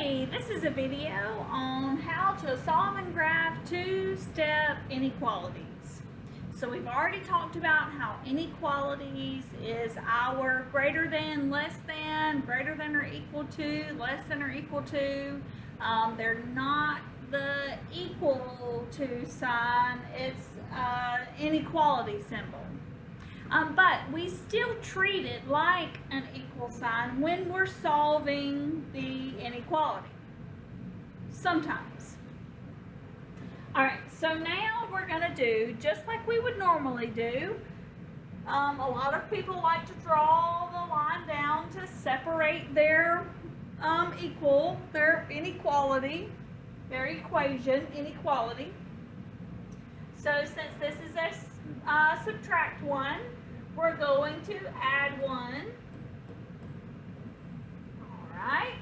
Hey, this is a video on how to solve and graph two-step inequalities. So we've already talked about how inequalities is our greater than, less than, greater than or equal to, less than or equal to. They're not the equal to sign, it's inequality symbol. But we still treat it like an equal sign when we're solving the inequality. Sometimes. Alright, so now we're going to do just like we would normally do. A lot of people like to draw the line down to separate their their inequality, their equation, inequality. So since this is a subtract one, we're going to add one. Alright.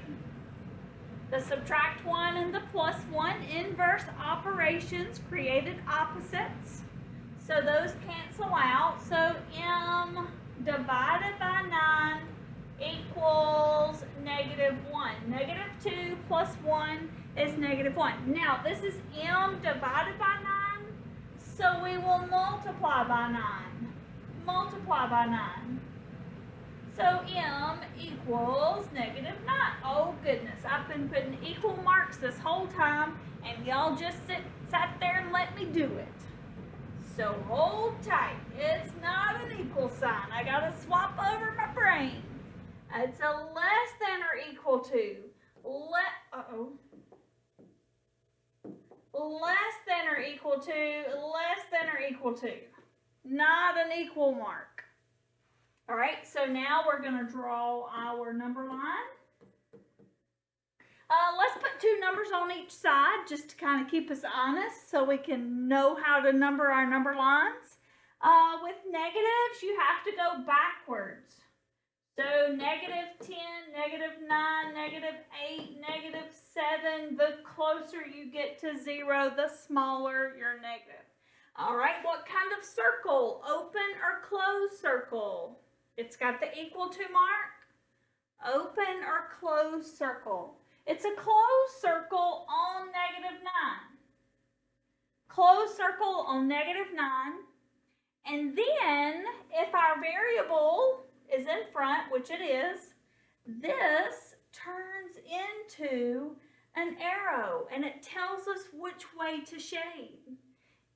The subtract one and the plus one inverse operations created opposites. So those cancel out. So m divided by 9 equals -1. -2 plus 1 is -1. Now this is m divided by 9. So we will multiply by 9. Multiply by 9. So m equals -9. Oh goodness, I've been putting equal marks this whole time and y'all just sat there and let me do it. So hold tight. It's not an equal sign. I gotta swap over my brain. It's a less than or equal to. Less than or equal to, less than or equal to. Not an equal mark. All right, so now we're going to draw our number line. Let's put two numbers on each side just to kind of keep us honest so we can know how to number our number lines. With negatives, you have to go backwards. So -10, -9, -8, -7, the closer you get to 0, the smaller your negative. All right, what kind of circle? Open or closed circle? It's got the equal to mark. Open or closed circle? It's a closed circle on -9. Closed circle on -9. And then if our variable is in front, which it is, this turns into an arrow and it tells us which way to shade.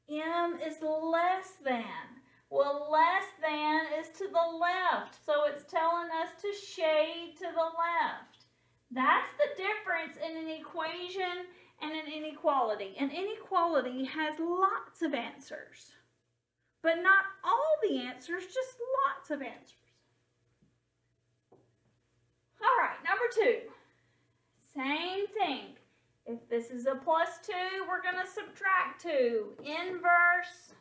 M is less than. Well, less than is to the left, so it's telling us to shade to the left. That's the difference in an equation and an inequality. An inequality has lots of answers, but not all the answers, just lots of answers. All right, number 2. Same thing. If this is a +2, we're going to subtract 2. Inverse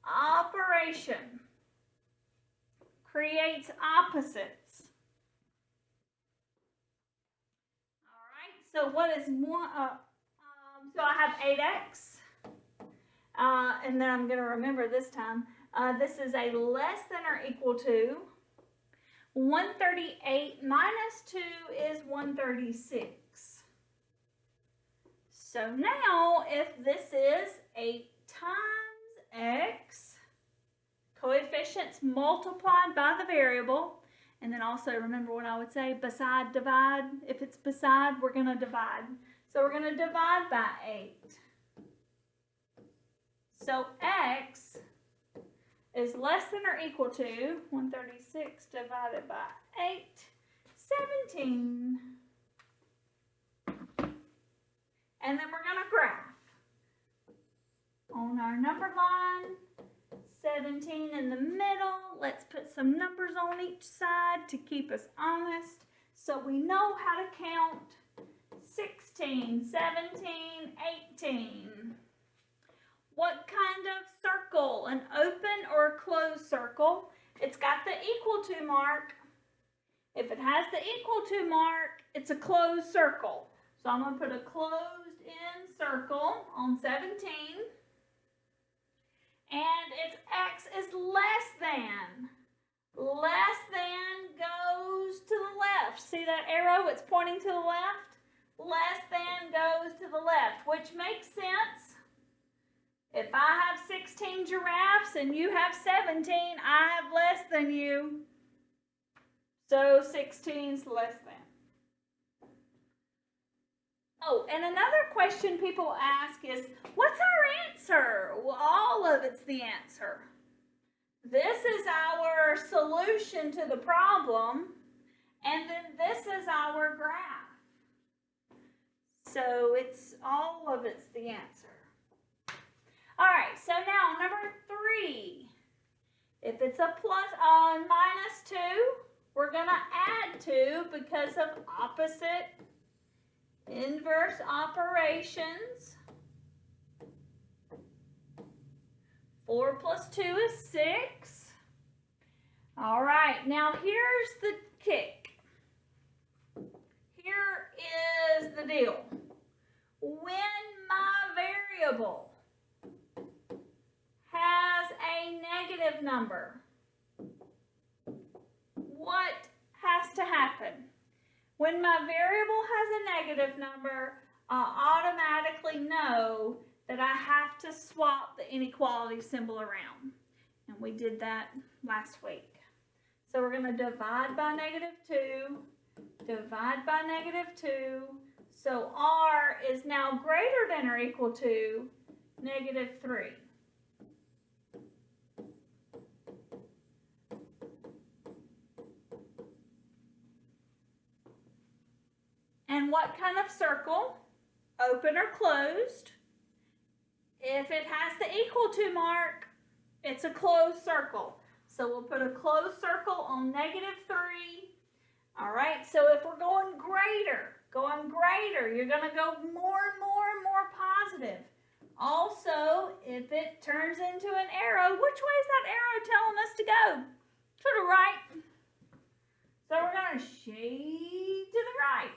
operation creates opposites. All right, so what is one? So I have 8x, and then I'm going to remember this time. This is a less than or equal to 138 minus 2 is 136. So now if this is 8 times x, coefficients multiplied by the variable, and then also remember what I would say, beside divide. If it's beside, we're going to divide. So we're going to divide by 8. So x is less than or equal to 136 divided by 8, 17. And then we're going to graph. On our number line, 17 in the middle. Let's put some numbers on each side to keep us honest so we know how to count. 16, 17, 18. What kind of circle? An open or a closed circle? It's got the equal to mark. If it has the equal to mark, it's a closed circle. So I'm going to put a closed in circle on 17. And its x is less than. Less than goes to the left. See that arrow? It's pointing to the left. less than goes to the left, which makes sense. If I have 16 giraffes and you have 17, I have less than you. So 16 is less than. Oh, and another question people ask is, what's our answer? Well, all of it's the answer. This is our solution to the problem, and then this is our graph. So it's all of it's the answer. All right, so now number 3. If it's a minus 2, we're going to add 2 because of opposite inverse operations. 4 plus 2 is 6. All right, now here's the kick. Here is the deal. When my variable has a negative number, what has to happen? When my variable has a negative number, I automatically know that I have to swap the inequality symbol around. And we did that last week. So we're going to divide by negative 2, divide by negative 2. So r is now greater than or equal to negative 3. And what kind of circle? Open or closed? If it has the equal to mark, it's a closed circle. So we'll put a closed circle on negative 3. All right, so if we're going greater, you're going to go more and more positive. Also, if it turns into an arrow, which way is that arrow telling us to go? To the right. So we're going to shade to the right.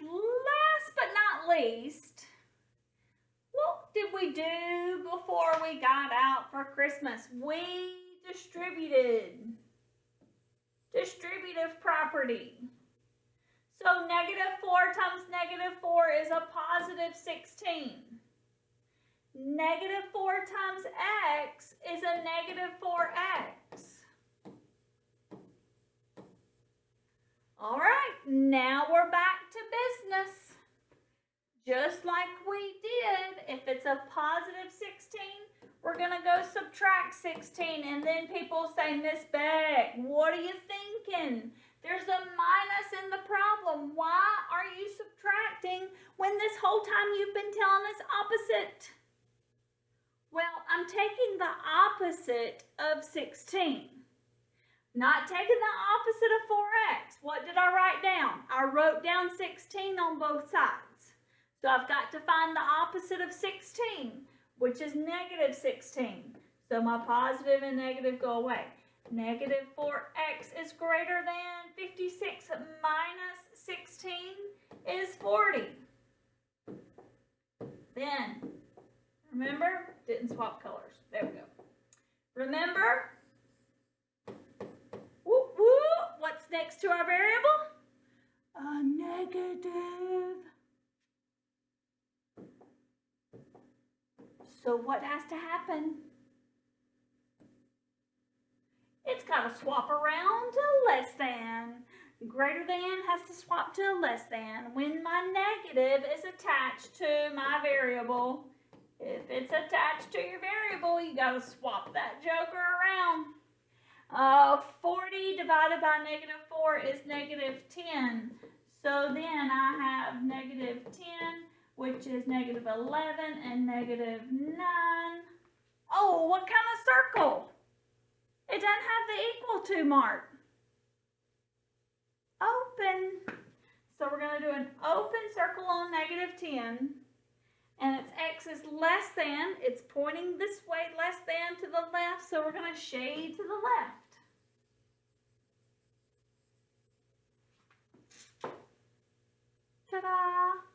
Last but not least, what did we do before we got out for Christmas? We distributed. Distributive property. So negative 4 times negative 4 is a positive 16. Negative 4 times x is a negative 4x. All right, now we're back to business. Just like we did, if it's a positive 16, we're going to go subtract 16. And then people say, Miss Beck, what are you thinking? There's a minus in the problem. Why are you subtracting when this whole time you've been telling us opposite? Well, I'm taking the opposite of 16. Not taking the opposite of 4x. What did I write down? I wrote down 16 on both sides. So I've got to find the opposite of 16, which is negative 16. So my positive and negative go away. Negative 4x is greater than 56 minus 16 is 40. Then, remember, didn't swap colors. There we go. Remember, what's next to our variable? A negative. So what has to happen? It's got to swap around to less than. Greater than has to swap to less than. When my negative is attached to my variable, if it's attached to your variable, you got to swap that joker around. 40 divided by negative 4 is negative 10. So then I have negative 10, which is negative 11 and negative 9. Oh, what kind of circle? It doesn't have the equal to mark. Open. So we're going to do an open circle on negative 10. And its x is less than. It's pointing this way, less than to the left. So we're going to shade to the left. Ta-da!